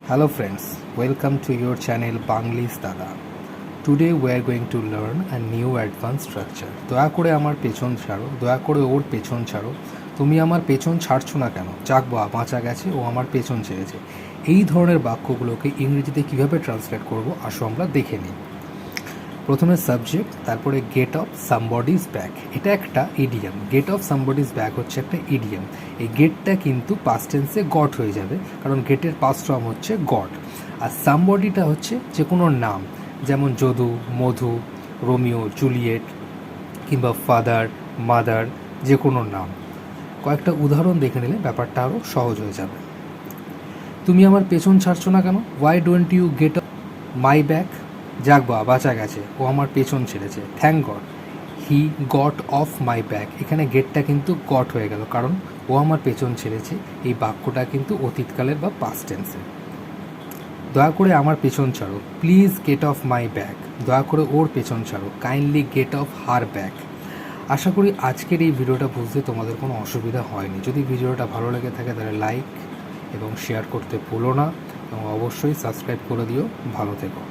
Hello friends, welcome to your channel banglishdada. Today we are going to learn a new advanced structure. দয়া করে আমার পেছন ছাড়ো, দয়া করে ওর পেছন ছাড়ো, তুমি আমার পেছন ছাড়ছো না কেন, যাক বাঁচা গেছে, ও আমার পেছন ছেড়েছে। এই ধরনের বাক্যগুলোকে ইংরেজিতে কিভাবে ট্রান্সলেট করব আসো আমরা দেখে নিই। প্রথমে সাবজেক্ট, তারপরে গেট অফ সামবডিজ ব্যাক, এটা একটা idiom. Get off somebody's back হচ্ছে একটা ইডিয়াম। এই গেটটা কিন্তু পাস্ট টেন্সে গট হয়ে যাবে, কারণ গেটের পাস্ট ফর্ম হচ্ছে গট। আর সামবডিটা হচ্ছে যে কোনো নাম, যেমন যদু, মধু, রোমিও, জুলিয়েট কিংবা ফাদার, মাদার, যে কোনো নাম। কয়েকটা উদাহরণ দেখে নিলে ব্যাপারটা আরও সহজ হয়ে যাবে। তুমি আমার পেছন ছাড়ছো না কেন? Why don't you get off my back? যাক বাঁচা গেছে, ও আমার পেছন ছেড়েছে। Thank God he got off my back, এখানে গেটটা কিন্তু গট হয়ে গেল, কারণ ও আমার পেছন ছেড়েছে। এই বাক্যটা কিন্তু অতীতকালের বা পাস্ট টেন্সের। দয়া করে আমার পেছন ছাড়ো, please get off my back, দয়া করে ওর পেছন ছাড়ো, kindly get off her back. আশা করি আজকের এই ভিডিওটা বুঝতে তোমাদের কোনো অসুবিধা হয়নি। যদি ভিডিওটা ভালো লেগে থাকে তাহলে লাইক এবং শেয়ার করতে ভুলো না, এবং অবশ্যই সাবস্ক্রাইব করে দিও। ভালো থেকো।